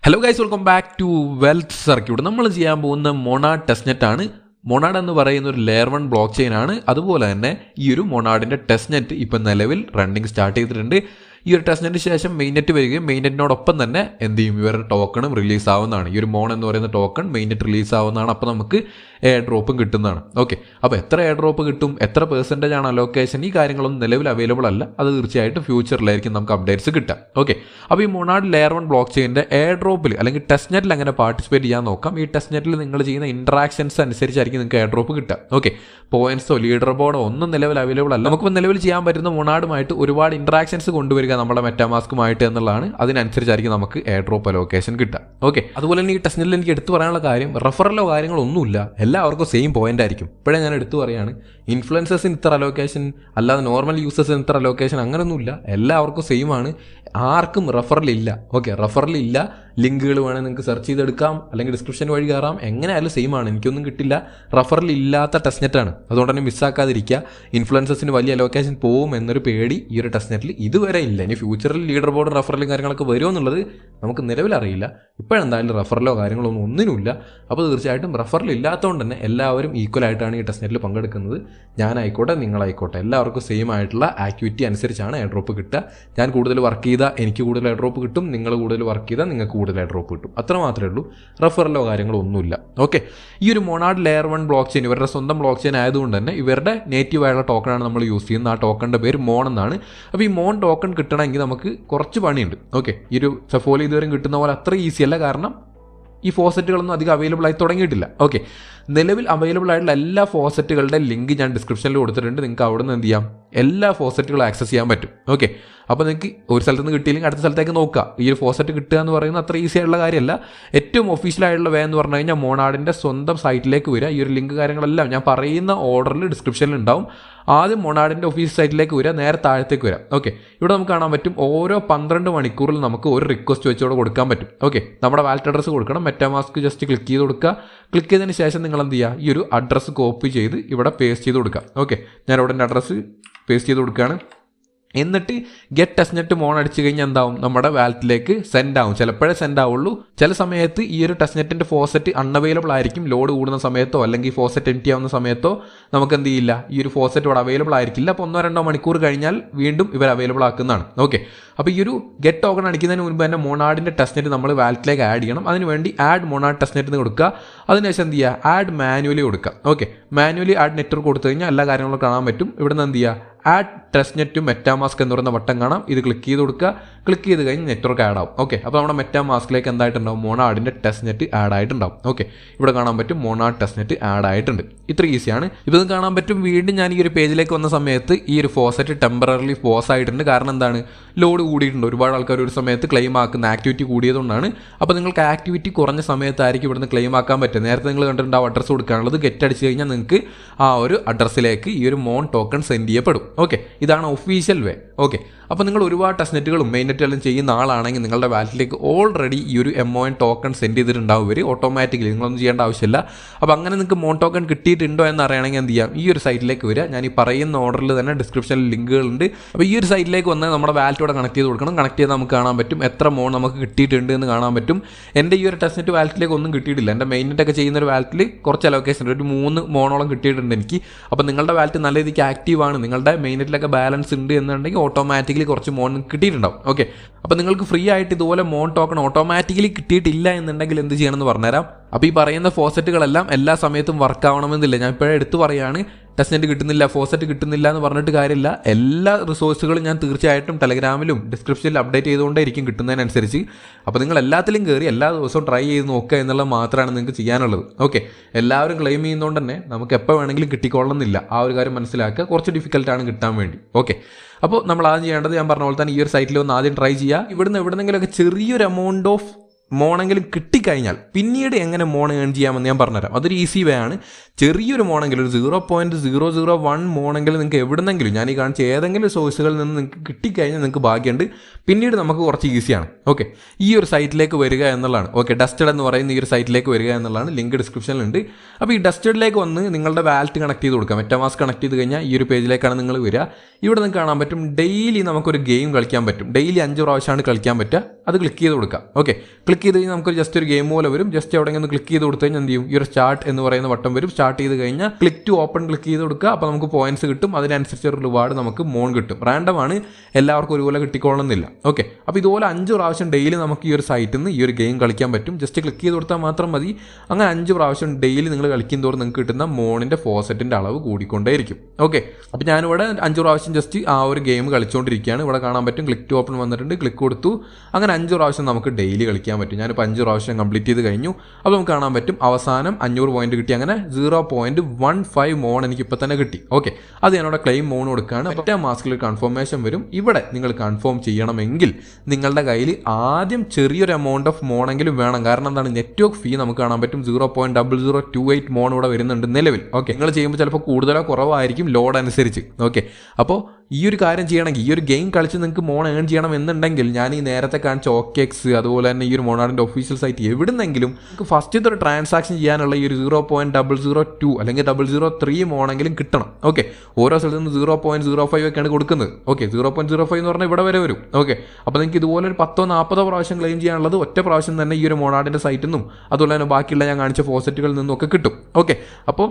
Hello guys, welcome back to wealth circuit. നമ്മൾ ചെയ്യാൻ പോകുന്ന മൊണാഡ് ടെസ്റ്റ്നെറ്റ് ആണ്. മൊണാഡ് എന്ന് പറയുന്ന ഒരു ലെയർ 1 ബ്ലോക്ക് ചെയിൻ ആണ്. അതുപോലെ തന്നെ ഈ ഒരു മൊണാഡിൻ്റെ ടെസ്റ്റ്നെറ്റ് ഇപ്പം നിലവിൽ റണ്ണിങ് സ്റ്റാർട്ട് ചെയ്തിട്ടുണ്ട്. ഈ ഒരു ടെസ്റ്റ്നെറ്റിന് ശേഷം മെയിൻനെറ്റ് വരികയും മെയിൻനെറ്റിനോടൊപ്പം തന്നെ എന്ത് ചെയ്യും, ഇവരുടെ ടോക്കണും റിലീസ് ആവുന്നതാണ്. ഈ ഒരു മോൺ എന്ന് പറയുന്ന ടോക്കൺ മെയിൻനെറ്റ് റിലീസ് ആവുന്നതാണ്. അപ്പോൾ നമുക്ക് എയർ ഡ്രോപ്പും കിട്ടുന്നതാണ്. ഓക്കെ, അപ്പോൾ എത്ര എയർ ഡ്രോപ്പ് കിട്ടും, എത്ര പെർസെൻറ്റേജ് ആണ് അലോക്കേഷൻ, ഈ കാര്യങ്ങളൊന്നും നിലവിൽ അവൈലബിൾ അല്ല. അത് തീർച്ചയായിട്ടും ഫ്യൂച്ചറിലായിരിക്കും നമുക്ക് അപ്ഡേറ്റ്സ് കിട്ടുക. ഓക്കെ, അപ്പോൾ ഈ മൊണാഡ് ലെയർ 1 ബ്ലോക്ക് ചെയിൻ്റെ എയർ ഡ്രോപ്പിൽ അല്ലെങ്കിൽ ടെസ്റ്റ്നെറ്റിൽ എങ്ങനെ പാർട്ടിസിപ്പേറ്റ് ചെയ്യാൻ നോക്കാം. ഈ ടെസ്റ്റ്നെറ്റിൽ നിങ്ങൾ ചെയ്യുന്ന ഇൻട്രാക്ഷൻസ് അനുസരിച്ചായിരിക്കും നിങ്ങൾക്ക് എയർ ഡ്രോപ്പ് കിട്ടുക. ഓക്കെ, പോയിന്റ്സോ ലീഡർ ബോർഡോ ഒന്നും നിലവിൽ അവൈലബിൾ അല്ല. നമുക്ക് നിലവിൽ ചെയ്യാൻ പറ്റുന്ന മൊണാഡുമായിട്ട് ഒരുപാട് ഇൻട്രാക്ഷൻസ് കൊണ്ടുവരിക നമ്മുടെ മെറ്റാമാസ്കുമായിട്ട് എന്നുള്ളതാണ്. അതിനനുസരിച്ചായിരിക്കും നമുക്ക് എയർ ഡ്രോപ്പ് അലോക്കേഷൻ കിട്ടുക. ഓക്കെ, അതുപോലെ തന്നെ ഈ ടെസ്റ്റ്നെറ്റിൽ എനിക്ക് എടുത്തു പറയാനുള്ള കാര്യം, റെഫറലോ കാര്യങ്ങളൊന്നുമില്ല, എല്ലാവർക്കും സെയിം പോയിന്റ് ആയിരിക്കും. ഇപ്പോഴേ ഞാൻ എടുത്തു പറയുകയാണ്, ഇൻഫ്ലുവൻസേഴ്സിന് ഇത്ര അലോക്കേഷൻ, അല്ലാതെ നോർമൽ യൂസേഴ്സിന് ഇത്ര അലോക്കേഷൻ, അങ്ങനെയൊന്നുമില്ല. എല്ലാവർക്കും സെയിം ആണ്, ആർക്കും റെഫറലില്ല. ഓക്കെ, റെഫറലില്ല. ലിങ്കുകൾ വേണമെങ്കിൽ നിങ്ങൾക്ക് സെർച്ച് ചെയ്തെടുക്കാം, അല്ലെങ്കിൽ ഡിസ്ക്രിപ്ഷൻ വഴി കയറാം. എങ്ങനെയായാലും സെയിം ആണ്, എനിക്കൊന്നും കിട്ടില്ല. റെഫറൽ ഇല്ലാത്ത ടെസ്റ്റ്നെറ്റാണ്. അതുകൊണ്ട് തന്നെ മിസ്സാക്കാതിരിക്കുക. ഇൻഫ്ലുവൻസേഴ്സിന് വലിയ അലോക്കേഷൻ പോകും എന്നൊരു പേടി ഈ ഒരു ടെസ്റ്റ്നെറ്റിൽ ഇതുവരെ ഇല്ല. ഇനി ഫ്യൂച്ചറിൽ ലീഡർ ബോർഡ് റെഫറലും കാര്യങ്ങളൊക്കെ വരുമോ എന്നുള്ളത് നമുക്ക് നിലവിൽ അറിയില്ല. ഇപ്പോഴെന്തായാലും റെഫറലോ കാര്യങ്ങളൊന്നും ഒന്നിനുമില്ല. അപ്പോൾ തീർച്ചയായിട്ടും റെഫറൽ ഇല്ലാത്തതുകൊണ്ട് തന്നെ എല്ലാവരും ഈക്വലായിട്ടാണ് ഈ ടെസ്റ്റ്നെറ്റിൽ പങ്കെടുക്കുന്നത്. ഞാനായിക്കോട്ടെ നിങ്ങളായിക്കോട്ടെ, എല്ലാവർക്കും സെയിം ആയിട്ടുള്ള ആക്ടിവിറ്റി അനുസരിച്ചാണ് എയർ ഡ്രോപ്പ് കിട്ടുക. ഞാൻ കൂടുതൽ വർക്ക് ചെയ്താൽ എനിക്ക് കൂടുതൽ എയർ ഡ്രോപ്പ് കിട്ടും, നിങ്ങൾ കൂടുതൽ വർക്ക് ചെയ്താൽ നിങ്ങൾക്ക് കൂടുതൽ എയർ ഡ്രോപ്പ് കിട്ടും. അത്ര മാത്രമേ ഉള്ളൂ. റെഫറലോ കാര്യങ്ങളോ ഒന്നുമില്ല. ഓക്കെ, ഈ ഒരു മൊണാഡ് ലെയർ 1 ബ്ലോക്ക് ചെയിൻ ഇവരുടെ സ്വന്തം ബ്ലോക്ക് ചെയിൻ ആയതുകൊണ്ട് തന്നെ ഇവരുടെ നേറ്റീവ് ആയുള്ള ടോക്കണാണ് നമ്മൾ യൂസ് ചെയ്യുന്നത്. ആ ടോക്കണിൻ്റെ പേര് മോൺ എന്നാണ്. അപ്പോൾ ഈ മോൺ ടോക്കൺ കിട്ടണമെങ്കിൽ നമുക്ക് കുറച്ച് പണിയുണ്ട്. ഓക്കെ, ഈ ഒരു സെഫോലി ഇതുവരെയും കിട്ടുന്ന പോലെ അത്ര ഈസി അല്ല, കാരണം ഈ ഫോസറ്റുകളൊന്നും അധികം അവൈലബിൾ ആയി തുടങ്ങിയിട്ടില്ല. ഓക്കെ, നിലവിൽ അവൈലബിൾ ആയിട്ടുള്ള എല്ലാ ഫോസറ്റുകളുടെ ലിങ്ക് ഞാൻ ഡിസ്ക്രിപ്ഷനിൽ കൊടുത്തിട്ടുണ്ട്. നിങ്ങൾക്ക് അവിടെ നിന്ന് എന്ത് ചെയ്യാം, എല്ലാ ഫോസറ്റുകളും ആക്സസ് ചെയ്യാൻ പറ്റും. ഓക്കെ, അപ്പോൾ നിങ്ങൾക്ക് ഒരു സ്ഥലത്ത് നിന്ന് കിട്ടിയില്ലെങ്കിൽ അടുത്ത സ്ഥലത്തേക്ക് നോക്കുക. ഈ ഒരു ഫോസറ്റ് കിട്ടുക എന്ന് പറയുന്നത് അത്ര ഈസി ആയിട്ടുള്ള കാര്യമല്ല. ഏറ്റവും ഒഫീഷ്യലായിട്ടുള്ള വേ എന്ന് പറഞ്ഞു കഴിഞ്ഞാൽ മൊണാഡിൻ്റെ സ്വന്തം സൈറ്റിലേക്ക് വരിക. ഈ ഒരു ലിങ്ക് കാര്യങ്ങളെല്ലാം ഞാൻ പറയുന്ന ഓർഡറിൽ ഡിസ്ക്രിപ്ഷനിൽ ഉണ്ടാവും. ആദ്യം മൊണാഡിൻ്റെ ഒഫീഷ്യൽ സൈറ്റിലേക്ക് വരിക, നേരെ താഴത്തേക്ക് വരാം. ഓക്കെ, ഇവിടെ നമുക്ക് കാണാൻ പറ്റും ഓരോ 12 മണിക്കൂറിൽ നമുക്ക് ഒരു റിക്വസ്റ്റ് വെച്ചോടെ കൊടുക്കാൻ പറ്റും. ഓക്കെ, നമ്മുടെ വാലറ്റ് അഡ്രസ്സ് കൊടുക്കണം. മെറ്റാമാസ്ക് ജസ്റ്റ് ക്ലിക്ക് ചെയ്ത് കൊടുക്കുക. ക്ലിക്ക് ചെയ്തതിന് ശേഷം നിങ്ങൾ എന്ത് ചെയ്യുക, ഈ ഒരു അഡ്രസ്സ് കോപ്പി ചെയ്ത് ഇവിടെ പേസ്റ്റ് ചെയ്ത് കൊടുക്കുക. ഓക്കെ, ഞാൻ ഇവിടെ എൻ്റെ അഡ്രസ്സ് പേസ്റ്റ് ചെയ്ത് കൊടുക്കുകയാണ്. എന്നിട്ട് ഗെറ്റ് ടെസ്റ്റ്നെറ്റ് മോൺ അടിച്ചു കഴിഞ്ഞാൽ എന്താവും, നമ്മുടെ വാലറ്റിലേക്ക് സെൻഡ് ആവും. ചിലപ്പോഴേ സെൻഡ് ആവുള്ളൂ. ചില സമയത്ത് ഈ ഒരു ടെസ്റ്റ്നെറ്റിൻ്റെ ഫോസറ്റ് അൺഅവൈലബിൾ ആയിരിക്കും. ലോഡ് കൂടുന്ന സമയത്തോ അല്ലെങ്കിൽ ഫോസറ്റ് എംറ്റി ആവുന്ന സമയത്തോ നമുക്ക് എന്ത് ചെയ്യില്ല, ഈ ഒരു ഫോസറ്റ് ഇവിടെ അവൈലബിൾ ആയിരിക്കില്ല. അപ്പോൾ 1-2 മണിക്കൂർ കഴിഞ്ഞാൽ വീണ്ടും ഇവർ അവൈലബിൾ ആക്കുന്നതാണ്. ഓക്കെ, അപ്പോൾ ഈ ഒരു ഗെറ്റ് ടോക്കൺ അടിക്കുന്നതിന് മുൻപ് തന്നെ മൊണാഡിൻ്റെ ടെസ്റ്റ്നെറ്റ് നമ്മൾ വാലറ്റിലേക്ക് ആഡ് ചെയ്യണം. അതിനുവേണ്ടി ആഡ് മൊണാഡ് ടെസ്റ്റ്നെറ്റ് എന്ന് കൊടുക്കുക. അതിനുശേഷം എന്ത് ചെയ്യുക, ആഡ് മാനുവലി കൊടുക്കുക. ഓക്കെ, മാനുവലി ആഡ് നെറ്റ്വർക്ക് കൊടുത്തു കഴിഞ്ഞാൽ എല്ലാ കാര്യങ്ങളും കാണാൻ പറ്റും. ഇവിടെ നിന്ന് എന്ത് ചെയ്യുക, ആഡ് ടെസ്റ്റ്നെറ്റും മെറ്റാമാസ്ക് എന്ന് പറയുന്ന ബട്ടൺ കാണാം. ഇത് ക്ലിക്ക് ചെയ്ത് കൊടുക്കുക. ക്ലിക്ക് ചെയ്ത് കഴിഞ്ഞ് നെറ്റ്വർക്ക് ആഡ് ആവും. ഓക്കെ, അപ്പോൾ നമ്മുടെ മെറ്റാമാസ്കിലേക്ക് എന്തായിട്ടുണ്ടാവും, മൊണാഡിൻ്റെ ടെസ്റ്റ്നെറ്റ് ആഡ് ആയിട്ടുണ്ടാവും. ഓക്കെ, ഇവിടെ കാണാൻ പറ്റും മൊണാഡ് ടെസ്റ്റ്നെറ്റ് ആഡ് ആയിട്ടുണ്ട്. ഇത്ര ഈസിയാണ്. ഇപ്പോൾ ഇത് കാണാൻ പറ്റും. വീണ്ടും ഞാൻ ഈ ഒരു പേജിലേക്ക് വന്ന സമയത്ത് ഈ ഒരു ഫോസറ്റ് ടെമ്പററി പോസ് ആയിട്ടുണ്ട്. കാരണം എന്താണ്, ലോഡ് കൂടിയിട്ടുണ്ട്. ഒരുപാട് ആൾക്കാർ ഒരു സമയത്ത് ക്ലെയിം ആക്കുന്ന ആക്ടിവിറ്റി കൂടിയതുകൊണ്ടാണ്. അപ്പോൾ നിങ്ങൾക്ക് ആക്ടിവിറ്റി കുറഞ്ഞ സമയത്തായിരിക്കും ഇവിടുന്ന് ക്ലെയിം ആക്കാൻ പറ്റുക. നേരത്തെ നിങ്ങൾ കണ്ടിട്ടുണ്ടാവും അഡ്രസ്സ് കൊടുക്കാനുള്ളത്. ഗെറ്റ് അടിച്ച് കഴിഞ്ഞാൽ നിങ്ങൾക്ക് ആ ഒരു അഡ്രസ്സിലേക്ക് ഈ ഒരു മോൺ ടോക്കൺ സെൻഡ് ചെയ്യപ്പെടും. ഓക്കെ, ഇതാണ് ഒഫീഷ്യൽ വേ. ഓക്കെ, അപ്പോൾ നിങ്ങൾ ഒരുപാട് ടെസ്റ്റ്നെറ്റുകളും മെയിൻനെറ്റുകളും ചെയ്യുന്ന ആളാണെങ്കിൽ നിങ്ങളുടെ വാലറ്റിലേക്ക് ഓൾറെഡി ഈ ഒരു MON ടോക്കൺ സെൻഡ് ചെയ്തിട്ടുണ്ടാവും ഇവർ ഓട്ടോമാറ്റിക്കലി. നിങ്ങളൊന്നും ചെയ്യേണ്ട ആവശ്യമില്ല. അപ്പോൾ അങ്ങനെ നിങ്ങൾക്ക് മോൺ ടോക്കൺ കിട്ടിയിട്ടുണ്ടോ എന്ന് അറിയണമെങ്കിൽ എന്ത് ചെയ്യാം, ഈ ഒരു സൈറ്റിലേക്ക് വരിക. ഞാൻ ഈ പറയുന്ന ഓർഡറിൽ തന്നെ ഡിസ്ക്രിപ്ഷനിൽ ലിങ്കുകളുണ്ട്. അപ്പോൾ ഈ ഒരു സൈറ്റിലേക്ക് വന്ന് നമ്മുടെ വാലറ്റോടെ കണക്ട് ചെയ്ത് കൊടുക്കണം. കണക്ട് ചെയ്താൽ നമുക്ക് കാണാൻ പറ്റും എത്ര മോൺ നമുക്ക് കിട്ടിയിട്ടുണ്ട് എന്ന് കാണാൻ പറ്റും. എൻ്റെ ഈ ഒരു ടെസ്റ്റ്നെറ്റ് വാലറ്റിലേക്ക് ഒന്നും കിട്ടിയിട്ടില്ല. എൻ്റെ മെയിൻനെറ്റൊക്കെ ചെയ്യുന്ന ഒരു വാലറ്റിൽ കുറച്ച് അലോക്കേഷൻ ഉണ്ട്, ഒരു 3 മോണോളം കിട്ടിയിട്ടുണ്ട് എനിക്ക്. അപ്പോൾ നിങ്ങളുടെ വാലറ്റ് നല്ല രീതിക്ക് ആക്റ്റീവാണ്, നിങ്ങളുടെ മെയിൻനെറ്റിലൊക്കെ ബാലൻസ് ഉണ്ട് എന്നുണ്ടെങ്കിൽ ഓട്ടോമാറ്റിക്കലി കുറച്ച് മോൺ കിട്ടിയിട്ടുണ്ടാവും. ഓക്കെ, അപ്പോൾ നിങ്ങൾക്ക് ഫ്രീ ആയിട്ട് ഇതുപോലെ മോൺ ടോക്കൺ ഓട്ടോമാറ്റിക്കലി കിട്ടിയിട്ടില്ല എന്നുണ്ടെങ്കിൽ എന്ത് ചെയ്യണമെന്ന് പറഞ്ഞുതരാം. അപ്പോൾ ഈ പറയുന്ന ഫോസറ്റുകളെല്ലാം എല്ലാ സമയത്തും വർക്ക് ആവണമെന്നില്ല. ഞാൻ ഇപ്പോഴേ എടുത്ത് പറയുകയാണ്, ടെസ്റ്റ്നെറ്റ് കിട്ടുന്നില്ല, ഫോസറ്റ് കിട്ടുന്നില്ല എന്ന് പറഞ്ഞിട്ട് കാര്യമില്ല. എല്ലാ റിസോഴ്സുകളും ഞാൻ തീർച്ചയായിട്ടും ടെലഗ്രാമിലും ഡിസ്ക്രിപ്ഷനിൽ അപ്ഡേറ്റ് ചെയ്തുകൊണ്ടേ ഇരിക്കും കിട്ടുന്നതിനനുസരിച്ച്. അപ്പോൾ നിങ്ങൾ എല്ലാത്തിലും കയറി എല്ലാ ദിവസവും ട്രൈ ചെയ്ത് നോക്കുക എന്നുള്ളത് മാത്രമാണ് നിങ്ങൾക്ക് ചെയ്യാനുള്ളത്. ഓക്കെ, എല്ലാവരും ക്ലെയിം ചെയ്യുന്നതുകൊണ്ട് തന്നെ നമുക്ക് എപ്പോൾ വേണമെങ്കിലും കിട്ടിക്കൊള്ളണമെന്നില്ല. ആ ഒരു കാര്യം മനസ്സിലാക്കുക. കുറച്ച് ഡിഫിക്കൽട്ടാണ് കിട്ടാൻ വേണ്ടി. ഓക്കെ, അപ്പോൾ നമ്മൾ ആദ്യം ചെയ്യേണ്ടത് ഞാൻ പറഞ്ഞ പോലെ തന്നെ ഈ ഒരു സൈറ്റിൽ ഒന്ന് ആദ്യം ട്രൈ ചെയ്യുക. ഇവിടുന്ന് എവിടെന്നെങ്കിലുമൊക്കെ ചെറിയൊരു എമൗണ്ട് ഓഫ് മോണെങ്കിലും കിട്ടിക്കഴിഞ്ഞാൽ പിന്നീട് എങ്ങനെ മോൺ ഏൺ ചെയ്യാമെന്ന് ഞാൻ പറഞ്ഞുതരാം. അതൊരു ഈസി വേ ആണ്. ചെറിയൊരു മോണെങ്കിലും ഒരു 0.001 മോണെങ്കിലും നിങ്ങൾക്ക് എവിടെന്നെങ്കിലും ഞാൻ ഈ കാണിച്ച ഏതെങ്കിലും സോഴ്സുകളിൽ നിന്ന് നിങ്ങൾക്ക് കിട്ടിക്കഴിഞ്ഞാൽ നിങ്ങൾക്ക് ഭാഗ്യമുണ്ട്. പിന്നീട് നമുക്ക് കുറച്ച് ഈസിയാണ്. ഓക്കെ, ഈ ഒരു സൈറ്റിലേക്ക് വരിക എന്നുള്ളതാണ്. ഓക്കെ, ഡസ്റ്റഡ് എന്ന് പറയുന്ന ഈ ഒരു സൈറ്റിലേക്ക് വരിക എന്നുള്ളതാണ്. ലിങ്ക് ഡിസ്ക്രിപ്ഷനിലുണ്ട്. അപ്പോൾ ഈ ഡസ്റ്റഡിലേക്ക് വന്ന് നിങ്ങളുടെ വാലറ്റ് കണക്ട് ചെയ്ത് കൊടുക്കാം. മെറ്റാമാസ്ക് കണക്ട് ചെയ്ത് കഴിഞ്ഞാൽ ഈ ഒരു പേജിലേക്കാണ് നിങ്ങൾ വരിക. ഇവിടെ നിങ്ങൾക്ക് കാണാൻ പറ്റും ഡെയിലി നമുക്കൊരു ഗെയിം കളിക്കാൻ പറ്റും. ഡെയിലി 5 പ്രാവശ്യമാണ് കളിക്കാൻ പറ്റുക. അത് ക്ലിക്ക് ചെയ്ത് കൊടുക്കുക. ഓക്കെ, ക്ലിക്ക് ചെയ്ത് കഴിഞ്ഞാൽ നമുക്ക് ജസ്റ്റ് ഒരു ഗെയിം പോലെ വരും. ജസ്റ്റ് എവിടെയെങ്കിലും ഒന്ന് ക്ലിക്ക് ചെയ്ത് കൊടുത്തു കഴിഞ്ഞാൽ എന്ത് ചെയ്യും, ഈ ഒരു സ്റ്റാർട്ട് എന്ന് പറയുന്ന ബട്ടൺ വരും. സ്റ്റാർട്ട് ചെയ്ത് കഴിഞ്ഞാൽ ക്ലിക്ക് ടു ഓപ്പൺ ക്ലിക്ക് ചെയ്ത് കൊടുക്കുക. അപ്പോൾ നമുക്ക് പോയിന്റ്സ് കിട്ടും. അതിനനുസരിച്ച് ഒരു റിവാർഡ് നമുക്ക് മോൺ കിട്ടും. റാൻഡമാണ്, എല്ലാവർക്കും ഒരുപോലെ കിട്ടിക്കോളണമെന്നില്ല. ഓക്കെ, അപ്പോൾ ഇതുപോലെ 5 പ്രാവശ്യം ഡെയിലി നമുക്ക് ഈ ഒരു സൈറ്റിൽ നിന്ന് ഈ ഒരു ഗെയിം കളിക്കാൻ പറ്റും. ജസ്റ്റ് ക്ലിക്ക് ചെയ്ത് കൊടുത്താൽ മാത്രം മതി. അങ്ങനെ 5 പ്രാവശ്യം ഡെയിലി നിങ്ങൾ കളിക്കും തോറും നിങ്ങൾക്ക് കിട്ടുന്ന മോണിൻ്റെ ഫോസറ്റിൻ്റെ അളവ് കൂടിക്കൊണ്ടേയിരിക്കും. ഓക്കെ, അപ്പോൾ ഞാനിവിടെ 5 പ്രാവശ്യം ജസ്റ്റ് ആ ഒരു ഗെയിം കളിച്ചുകൊണ്ടിരിക്കുകയാണ്. ഇവിടെ കാണാൻ പറ്റും ക്ലിക്ക് ടു ഓപ്പൺ വന്നിട്ടുണ്ട്. ക്ലിക്ക് കൊടുത്തു. അങ്ങനെ 5 പ്രാവശ്യം നമുക്ക് ഡെയിലി കളിക്കാൻ പറ്റും. ഞാനിപ്പോൾ 5 പ്രാവശ്യം കംപ്ലീറ്റ് ചെയ്ത് കഴിഞ്ഞു. അപ്പോൾ നമുക്ക് കാണാൻ പറ്റും അവസാനം 500 പോയിന്റ് കിട്ടി. അങ്ങനെ 0.15 മോൺ എനിക്ക് ഇപ്പോൾ തന്നെ കിട്ടി. ഓക്കെ, അത് ഞാനിവിടെ ക്ലെയിം മോൺ കൊടുക്കുകയാണ്. മറ്റേ മാസ്കിൽ കൺഫർമേഷൻ വരും. ഇവിടെ നിങ്ങൾ കൺഫേം ചെയ്യണമെങ്കിൽ നിങ്ങളുടെ കയ്യിൽ ആദ്യം ചെറിയൊരു എമൗണ്ട് ഓഫ് മോണെങ്കിലും വേണം. കാരണം എന്താണ്, നെറ്റ്വർക്ക് ഫീ നമുക്ക് കാണാൻ പറ്റും 0.0028 മോൺ ഇവിടെ വരുന്നുണ്ട് നിലവിൽ. ഓക്കെ, നിങ്ങൾ ചെയ്യുമ്പോൾ ചിലപ്പോൾ കൂടുതലോ കുറവായിരിക്കും ലോഡ് അനുസരിച്ച്. ഓക്കെ, അപ്പോൾ ഈ ഒരു കാര്യം ചെയ്യണമെങ്കിൽ, ഈ ഒരു ഗെയിം കളിച്ച് നിങ്ങൾക്ക് മോൺ ഏൺ ചെയ്യണം എന്നുണ്ടെങ്കിൽ ഞാൻ ഈ നേരത്തെ കാണിച്ച OKX അതുപോലെ തന്നെ ഈ ഒരു മോണാഡിൻ്റെ ഒഫീഷ്യൽ സൈറ്റ് എവിടുന്നെങ്കിലും നിങ്ങൾക്ക് ഫസ്റ്റത്തെ ഒരു ട്രാൻസാക്ഷൻ ചെയ്യാനുള്ള ഈ ഒരു 0.002 അല്ലെങ്കിൽ 003 മോണെങ്കിലും കിട്ടണം. ഓക്കെ, ഓരോ സ്ഥലത്ത് നിന്ന് 0.05 ഒക്കെയാണ് കൊടുക്കുന്നത്. ഓക്കെ, 0.05 എന്ന് പറഞ്ഞാൽ ഇവിടെ വരെ വരും. ഓക്കെ, അപ്പോൾ നിങ്ങൾക്ക് ഇതുപോലെ ഒരു 10-40 പ്രാവശ്യം ക്ലെയിം ചെയ്യാനുള്ളത് ഒറ്റ പ്രാവശ്യം തന്നെ ഈ ഒരു മോണാഡിൻ്റെ സൈറ്റിൽ നിന്നും അതുപോലെ തന്നെ ബാക്കിയുള്ള ഞാൻ കാണിച്ച ഫോസറ്റുകളിൽ നിന്നും ഒക്കെ കിട്ടും. ഓക്കെ, അപ്പോൾ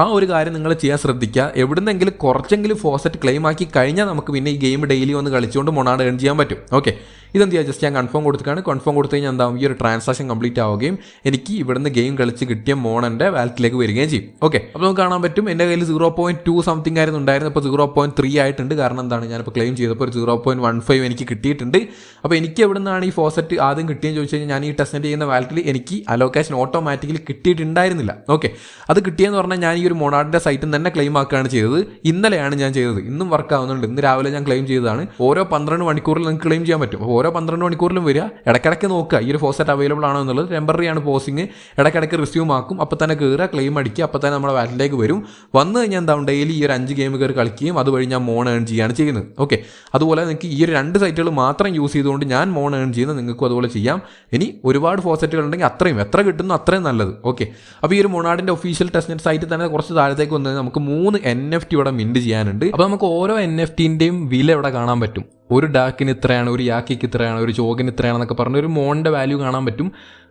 ആ ഒരു കാര്യം നിങ്ങൾ ചെയ്യാൻ ശ്രദ്ധിക്കുക. എവിടുന്നെങ്കിലും കുറച്ചെങ്കിലും ഫോസറ്റ് ക്ലെയിം ആക്കി കഴിഞ്ഞാൽ നമുക്ക് പിന്നെ ഈ ഗെയിം ഡെയിലി വന്ന് കളിച്ചുകൊണ്ട് മൊണാഡ് ഏൺ ചെയ്യാൻ പറ്റും. ഓക്കെ, ഇതെന്ത് ചെയ്യുക, ജസ്റ്റ് ഞാൻ കൺഫേം കൊടുത്തിട്ടാണ്. കൺഫേം കൊടുത്തു കഴിഞ്ഞാൽ എന്താവും, ഈ ഒരു ട്രാൻസാക്ഷൻ കംപ്ലീറ്റ് ആവുകയും എനിക്ക് ഇവിടുന്ന് ഗെയിം കളിച്ച് കിട്ടിയ മോൺ എൻ്റെ വാലറ്റിലേക്ക് വരികയും ചെയ്യും. ഓക്കെ, അപ്പോൾ നമുക്ക് കാണാൻ പറ്റും എൻ്റെ കയ്യിൽ 0.2 സംതിങ് ആയിരുന്നു ഉണ്ടായിരുന്നത്. ഇപ്പോൾ 0.3 ആയിട്ടുണ്ട്. കാരണം എന്താണ്, ഞാനിപ്പോൾ ക്ലെയിം ചെയ്തപ്പോൾ ഒരു 0.15 എനിക്ക് കിട്ടിയിട്ടുണ്ട്. അപ്പോൾ എനിക്ക് എവിടെ നിന്നാണ് ഈ ഫോസറ്റ് ആദ്യം കിട്ടിയെന്ന് ചോദിച്ചു കഴിഞ്ഞാൽ ഞാൻ ഈ ടെസ്റ്റ് ചെയ്യുന്ന വാലറ്റിൽ എനിക്ക് അലോക്കേഷൻ ഓട്ടോമാറ്റിക്കലി കിട്ടിയിട്ടുണ്ടായിരുന്നില്ല. ഓക്കെ, അത് കിട്ടിയെന്ന് പറഞ്ഞാൽ ഞാൻ ഈ ഒരു മൊണാഡിൻ്റെ സൈറ്റിൽ തന്നെ ക്ലെയിം ആക്കുകയാണ് ചെയ്തത്. ഇന്നലെയാണ് ഞാൻ ചെയ്തത്. ഇന്നും വർക്ക് ആവുന്നുണ്ട്. ഇന്ന് രാവിലെ ഞാൻ ക്ലെയിം ചെയ്തതാണ്. ഓരോ 12 മണിക്കൂറിൽ നിങ്ങൾക്ക് ക്ലെയിം ചെയ്യാൻ പറ്റും. ഓരോ 12 മണിക്കൂറിലും വരിക. ഇടയ്ക്കിടയ്ക്ക് നോക്കുക ഈ ഒരു ഫോസറ്റ് അവൈലബിൾ ആണോ എന്നുള്ളത്. ടെമ്പററി ആണ് പോസിങ്. ഇടയ്ക്കിടയ്ക്ക് റിസ്യൂം ആക്കും. അപ്പോൾ തന്നെ കയറുക, ക്ലെയിം അടിക്കുക, അപ്പോൾ തന്നെ നമ്മുടെ വാലറ്റിലേക്ക് വരും. വന്നു കഴിഞ്ഞാൽ എന്താവും, ഡെയിലി ഈ ഒരു 5 ഗെയിം കയറി കളിക്കുകയും അതുവഴി ഞാൻ മോൺ ഏൺ ചെയ്യുകയാണ് ചെയ്യുന്നത്. ഓക്കെ, അതുപോലെ നിങ്ങൾക്ക് ഈ ഒരു 2 സൈറ്റുകൾ മാത്രം യൂസ് ചെയ്തുകൊണ്ട് ഞാൻ മോൺ ഏൺ ചെയ്യുന്നത് നിങ്ങൾക്കും അതുപോലെ ചെയ്യാം. ഇനി ഒരുപാട് ഫോസറ്റുകൾ ഉണ്ടെങ്കിൽ അത്രയും എത്ര കിട്ടുന്നു അത്രയും നല്ലത്. ഓക്കെ, അപ്പോൾ ഈ ഒരു മൊണാഡിൻ്റെ ഒഫീഷ്യൽ ടെസ്റ്റ്നെറ്റ് സൈറ്റിൽ തന്നെ കുറച്ച് താഴത്തേക്ക് വന്നത് നമുക്ക് 3 NFT ഇവിടെ മിൻറ്റ് ചെയ്യാനുണ്ട്. അപ്പോൾ നമുക്ക് ഓരോ NFTൻ്റെയും വില ഇവിടെ കാണാൻ പറ്റും. ഒരു ഡാക്കിന് ഇത്രയാണ്, ഒരു യാക്കിക്ക് ഇത്രയാണ്, ഒരു ചോഗിന് ഇത്രയാണെന്നൊക്കെ പറഞ്ഞ ഒരു മോണിൻ്റെ വാല്യൂ കാണാൻ പറ്റും.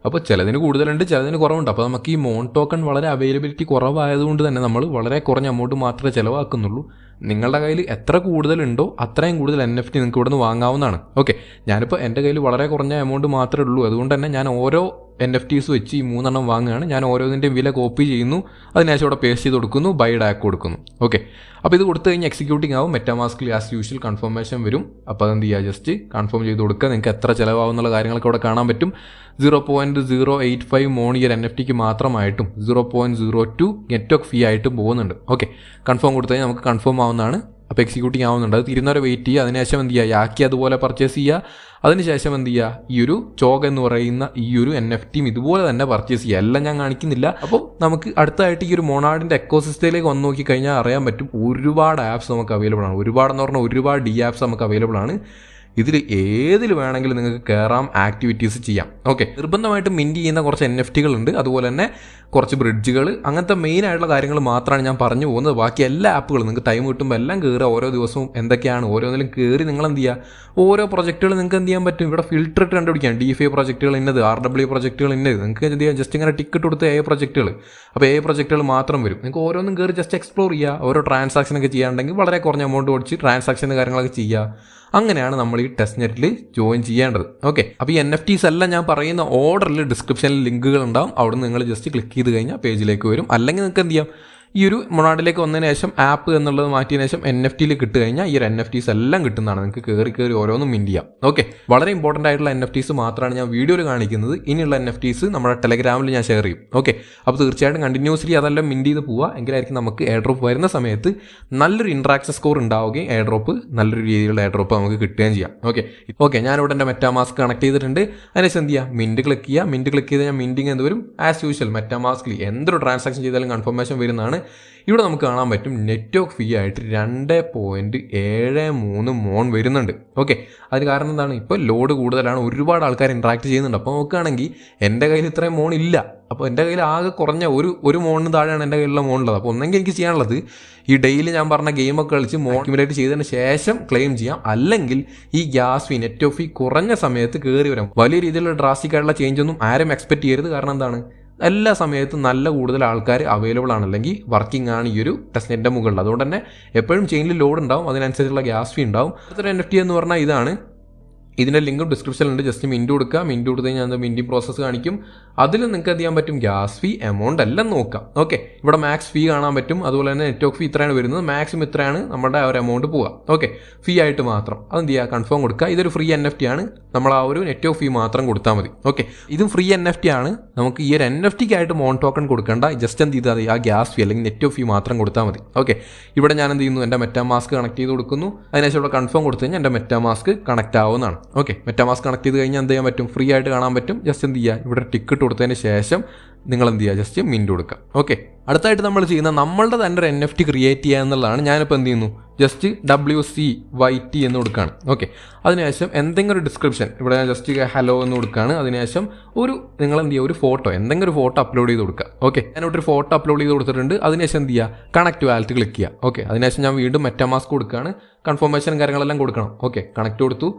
അപ്പോൾ ചിലതിന് കൂടുതലുണ്ട്, ചിലതിന് കുറവുണ്ട്. അപ്പോൾ നമുക്ക് ഈ മോൺ ടോക്കൺ വളരെ അവൈലബിലിറ്റി കുറവായതുകൊണ്ട് തന്നെ നമ്മൾ വളരെ കുറഞ്ഞ എമൗണ്ട് മാത്രമേ ചിലവാക്കുന്നുള്ളൂ. നിങ്ങളുടെ കയ്യിൽ എത്ര കൂടുതലുണ്ടോ അത്രയും കൂടുതൽ NFT നിങ്ങൾക്ക് ഇവിടെ നിന്ന് വാങ്ങാവുന്നതാണ്. ഓക്കെ, ഞാനിപ്പോൾ എൻ്റെ കയ്യിൽ വളരെ കുറഞ്ഞ എമൗണ്ട് മാത്രമേ ഉള്ളൂ. അതുകൊണ്ട് തന്നെ ഞാൻ ഓരോ NFTs വെച്ച് ഈ 3 എണ്ണം വാങ്ങുകയാണ്. ഞാൻ ഓരോന്നിൻ്റെയും വില കോപ്പി ചെയ്യുന്നു. അതിനുശേഷം ഇവിടെ പേസ്റ്റ് ചെയ്ത് കൊടുക്കുന്നു, ബൈ ഡാക്ക് കൊടുക്കുന്നു. ഓക്കെ, അപ്പോൾ ഇത് കൊടുത്തു കഴിഞ്ഞാൽ എക്സിക്യൂട്ടിംഗ് ആവും. മെറ്റാമാസ്കിൽ ആസ് യൂഷ്വൽ കൺഫർമേഷൻ വരും. അപ്പോൾ അതെന്ത് ചെയ്യുക, ജസ്റ്റ് കൺഫേം ചെയ്ത് കൊടുക്കുക. നിങ്ങൾക്ക് എത്ര ചിലവാകും എന്നുള്ള കാര്യങ്ങളൊക്കെ ഇവിടെ കാണാൻ പറ്റും. 0.085 മോൺ ഈ ഒരു NFTക്ക് മാത്രമായിട്ടും 0.02 നെറ്റ്വർക്ക് ഫീ ആയിട്ടും പോകുന്നുണ്ട്. ഓക്കെ, കൺഫേം കൊടുത്തു കഴിഞ്ഞാൽ നമുക്ക് കൺഫേം ആവുന്നതാണ്. അപ്പോൾ എക്സിക്യൂട്ടിംഗ് ആവുന്നുണ്ട്. അത് തീരുന്നവരെ വെയിറ്റ് ചെയ്യുക. അതിനുശേഷം എന്ത് ചെയ്യുക, യാക്കി അതുപോലെ പർച്ചേസ് ചെയ്യുക. അതിനുശേഷം എന്ത് ചെയ്യുക, ഈ ഒരു ചോഗ് എന്ന് പറയുന്ന ഈ ഒരു NFT ഇതുപോലെ തന്നെ പർച്ചേസ് ചെയ്യുക. എല്ലാം ഞാൻ കാണിക്കുന്നില്ല. അപ്പോൾ നമുക്ക് അടുത്തായിട്ട് ഈ ഒരു മൊണാഡിൻ്റെ എക്കോസിസ്റ്റത്തിലേക്ക് വന്ന് നോക്കിക്കഴിഞ്ഞാൽ അറിയാൻ പറ്റും ഒരുപാട് ആപ്സ് നമുക്ക് അവൈലബിൾ ആണ്. ഒരുപാടെന്ന് പറഞ്ഞാൽ ഒരുപാട് ആപ്സ് നമുക്ക് അവൈലബിൾ ആണ്. ഇതിൽ ഏതിൽ വേണമെങ്കിലും നിങ്ങൾക്ക് കയറാം, ആക്ടിവിറ്റീസ് ചെയ്യാം. ഓക്കെ, നിർബന്ധമായിട്ടും മിൻറ്റ് ചെയ്യുന്ന കുറച്ച് NFTകളുണ്ട്. അതുപോലെ തന്നെ കുറച്ച് ബ്രിഡ്ജുകൾ, അങ്ങനത്തെ മെയിൻ ആയിട്ടുള്ള കാര്യങ്ങൾ മാത്രമാണ് ഞാൻ പറഞ്ഞു പോകുന്നത്. ബാക്കി എല്ലാ ആപ്പുകളും നിങ്ങൾക്ക് ടൈം കിട്ടുമ്പോൾ എല്ലാം കയറുക. ഓരോ ദിവസവും എന്തൊക്കെയാണ് ഓരോന്നിലും കയറി നിങ്ങൾ എന്ത് ചെയ്യുക, ഓരോ പ്രൊജക്റ്റുകൾ നിങ്ങൾക്ക് എന്ത് ചെയ്യാൻ പറ്റും, ഇവിടെ ഫിൽറ്റർ ഇട്ട് കണ്ടുപിടിക്കാം. DeFi പ്രൊജക്റ്റുകൾ ഇന്നത്, RW പ്രൊജക്റ്റുകൾ ഇന്നത്. നിങ്ങൾക്ക് എന്ത് ചെയ്യാം, ജസ്റ്റ് ഇങ്ങനെ ടിക്കറ്റ് കൊടുത്ത് പ്രൊജക്റ്റുകൾ. അപ്പോൾ പ്രൊജക്റ്റുകൾ മാത്രം വരും. നിങ്ങൾക്ക് ഓരോന്നും കയറി ജസ്റ്റ് എക്സ്പ്ലോർ ചെയ്യുക. ഓരോ ട്രാൻസാക്ഷനൊക്കെ ചെയ്യാനുണ്ടെങ്കിൽ വളരെ കുറഞ്ഞ എമൗണ്ട് കൊടുത്ത് ട്രാൻസാക്ഷൻ കാര്യങ്ങളൊക്കെ ചെയ്യുക. അങ്ങനെയാണ് നമ്മൾ ഈ ടെസ്റ്റ് നെറ്റിൽ ജോയിൻ ചെയ്യേണ്ടത്. ഓക്കെ, അപ്പോൾ ഈ NFTs എല്ലാം ഞാൻ പറയുന്ന ഓർഡറിൽ ഡിസ്ക്രിപ്ഷനിൽ ലിങ്കുകൾ ഉണ്ടാവും. അവിടെ നിന്ന് നിങ്ങൾ ജസ്റ്റ് ക്ലിക്ക് ചെയ്ത് കഴിഞ്ഞാൽ പേജിലേക്ക് വരും. അല്ലെങ്കിൽ നിങ്ങൾക്ക് എന്ത് ചെയ്യാം, ഈ ഒരു മൊണാഡിലേക്ക് വന്നതിന് ശേഷം ആപ്പ് എന്നുള്ളത് മാറ്റിയതിന് ശേഷം NFT കിട്ടു കഴിഞ്ഞാൽ ഈ ഒരു NFTs എല്ലാം കിട്ടുന്നതാണ്. നിങ്ങൾക്ക് കയറി ഓരോന്നും മിൻറ്റ് ചെയ്യാം. ഓക്കെ, വളരെ ഇമ്പോർട്ടൻ്റ് ആയിട്ടുള്ള NFTs മാത്രമാണ് ഞാൻ വീഡിയോയിൽ കാണിക്കുന്നത്. ഇനിയുള്ള NFTs നമ്മുടെ ടെലഗ്രാമിൽ ഞാൻ ഷെയർ ചെയ്യും. ഓക്കെ, അപ്പോൾ തീർച്ചയായിട്ടും കണ്ടിന്യൂസ്ലി അതെല്ലാം മിൻറ്റ് ചെയ്ത് പോവുക. എങ്കിലായിരിക്കും നമുക്ക് എയർ ഡ്രോപ്പ് വരുന്ന സമയത്ത് നല്ലൊരു ഇൻട്രാക്ഷൻ സ്കോർ ഉണ്ടാവുകയും എയർ ഡ്രോപ്പ് നല്ലൊരു രീതിയിലുള്ള എയർ ഡ്രോപ്പ് നമുക്ക് കിട്ടുകയും ചെയ്യാം. ഓക്കെ, ഞാനിവിടെ എൻ്റെ മെറ്റാമാസ്ക് കണക്ട് ചെയ്തിട്ടുണ്ട്. അതിനുശേഷം എന്ത് ചെയ്യുക, മിൻറ്റ് ക്ലിക്ക് ചെയ്യുക. മിൻറ്റ് ക്ലിക്ക് ചെയ്ത് ഞാൻ മിൻറ്റിങ് എന്ത് വരും, ആസ് യൂഷ്വൽ മെറ്റാമാസ്കിൽ എന്തൊരു ട്രാൻസാക്ഷൻ ചെയ്താലും കൺഫർമേഷൻ വരുന്നതാണ്. ഇവിടെ നമുക്ക് കാണാൻ പറ്റും നെറ്റ്വർക്ക് ഫീ ആയിട്ട് 2.73 മോൺ വരുന്നുണ്ട്. ഓക്കെ, അതിന് കാരണം എന്താണ്? ഇപ്പോൾ ലോഡ് കൂടുതലാണ്, ഒരുപാട് ആൾക്കാർ ഇൻട്രാക്ട് ചെയ്യുന്നുണ്ട്. അപ്പോൾ നോക്കുകയാണെങ്കിൽ എൻ്റെ കയ്യിൽ ഇത്രയും മോൺ ഇല്ല. അപ്പോൾ എൻ്റെ കയ്യിൽ ആകെ കുറഞ്ഞ ഒരു മോണിന് താഴെയാണ് എൻ്റെ കയ്യിലുള്ള മോണുള്ളത്. അപ്പോൾ ഒന്നെങ്കിൽ എനിക്ക് ചെയ്യാനുള്ളത് ഈ ഡെയിലി ഞാൻ പറഞ്ഞ ഗെയിമൊക്കെ കളിച്ച് മോൺ അക്യുമുലേറ്റ് ചെയ്തതിന് ശേഷം ക്ലെയിം ചെയ്യാം, അല്ലെങ്കിൽ ഈ ഗ്യാസ് ഫീ നെറ്റ്വർക്ക് ഫീ കുറഞ്ഞ സമയത്ത് കയറി വരാം. വലിയ രീതിയിലുള്ള ഡ്രാസ്റ്റിക് ആയിട്ടുള്ള ചേഞ്ച് ഒന്നും ആരും എക്സ്പെക്ട് ചെയ്യരുത്. കാരണം എന്താണ്? എല്ലാ സമയത്തും നല്ല കൂടുതൽ ആൾക്കാർ അവൈലബിൾ ആണ്, അല്ലെങ്കിൽ വർക്കിംഗ് ആണ് ഈ ഒരു ടെസ്റ്റ്നെറ്റിൻ്റെ മുകളിൽ. അതുകൊണ്ട് തന്നെ എപ്പോഴും ചെയിനിൽ ലോഡ് ഉണ്ടാവും, അതിനനുസരിച്ചുള്ള ഗ്യാസ് ഫീ ഉണ്ടാവും. അടുത്തൊരു NFT എന്ന് പറഞ്ഞാൽ ഇതാണ്. ഇതിൻ്റെ ലിങ്കും ഡിസ്ക്രിപ്ഷനിലുണ്ട്. ജസ്റ്റ് മിൻറ്റ് കൊടുക്കുക. മിൻറ്റ് കൊടുത്ത് കഴിഞ്ഞാൽ എന്താ മിൻറ്റിംഗ് പ്രോസസ്സ് കാണിക്കും. അതിൽ നിങ്ങൾക്ക് എന്ത് ചെയ്യാൻ പറ്റും? ഗ്യാസ് ഫീ എമൗണ്ട് എല്ലാം നോക്കാം. ഓക്കെ, ഇവിടെ മാക്സ് ഫീ കാണാൻ പറ്റും. അതുപോലെ തന്നെ നെറ്റ്വർക്ക് ഫീ ഇത്രയാണ് വരുന്നത്, മാക്സിമം ഇത്രയാണ് നമ്മുടെ ആ ഒരു എമൗണ്ട് പോവുക. ഓക്കെ, ഫീ ആയിട്ട് മാത്രം അതെന്ത് ചെയ്യുക? കൺഫേം കൊടുക്കുക. ഇതൊരു ഫ്രീ NFT ആണ്, നമ്മൾ ആ ഒരു നെറ്റ്വർക്ക് ഫീ മാത്രം കൊടുത്താൽ മതി. ഓക്കെ, ഇതും ഫ്രീ NFT ആണ്. നമുക്ക് ഈ ഒരു NFTക്ക് ആയിട്ട് മോൺ ടോക്കൺ കൊടുക്കേണ്ട, ജസ്റ്റ് എന്ത് ചെയ്താൽ മതി? ആ ഗ്യാസ് ഫീ അല്ലെങ്കിൽ നെറ്റ്വർക്ക് ഫീ മാത്രം കൊടുത്താൽ മതി. ഓക്കെ, ഇവിടെ ഞാൻ എന്ത് ചെയ്യുന്നു? എൻ്റെ മെറ്റാമാസ്ക് കണക്ട് ചെയ്ത് കൊടുക്കുന്നു. അതിനുശേഷം ഇവിടെ കൺഫേം കൊടുത്തു കഴിഞ്ഞാൽ എൻ്റെ മെറ്റാമാസ്ക് കണക്ട് ആവുന്നതാണ്. ഓക്കെ, മെറ്റാമാസ്ക് കണക്ട് ചെയ്ത് കഴിഞ്ഞാൽ എന്ത് ചെയ്യാൻ പറ്റും? ഫ്രീ ആയിട്ട് കാണാൻ പറ്റും. ജസ്റ്റ് എന്ത് ചെയ്യുക? ഇവിടെ ടിക്കറ്റ് കൊടുത്തതിന് ശേഷം നിങ്ങൾ എന്ത് ചെയ്യുക? ജസ്റ്റ് മിൻറ്റ് കൊടുക്കുക. ഓക്കെ, അടുത്തായിട്ട് നമ്മൾ ചെയ്യുന്ന നമ്മളുടെ തന്നെ ഒരു NFT ക്രിയേറ്റ് ചെയ്യുക എന്നുള്ളതാണ്. ഞാനിപ്പോൾ എന്ത് ചെയ്യുന്നു? ജസ്റ്റ് WCYT എന്ന് കൊടുക്കുകയാണ്. ഓക്കെ, അതിനുശേഷം എന്തെങ്കിലും ഒരു ഡിസ്ക്രിപ്ഷൻ ഇവിടെ ഞാൻ ജസ്റ്റ് ഹലോ എന്ന് കൊടുക്കുകയാണ്. അതിനുശേഷം നിങ്ങൾ എന്ത് ചെയ്യുക? ഒരു ഫോട്ടോ, എന്തെങ്കിലും ഒരു ഫോട്ടോ അപ്ലോഡ് ചെയ്ത് കൊടുക്കുക. ഓക്കെ, ഞാനിവിടെ ഒരു ഫോട്ടോ അപ്ലോഡ് ചെയ്ത് കൊടുത്തിട്ടുണ്ട്. അതിനുശേഷം എന്ത് ചെയ്യുക? കണക്ട് വാലറ്റ് ക്ലിക്ക് ചെയ്യുക. ഓക്കെ, അതിനുശേഷം ഞാൻ വീണ്ടും മെറ്റാമാസ്ക് കൊടുക്കുകയാണ്. കൺഫർമേഷൻ കാര്യങ്ങളെല്ലാം കൊടുക്കണം. ഓക്കെ, കണക്ട് കൊടുത്തു.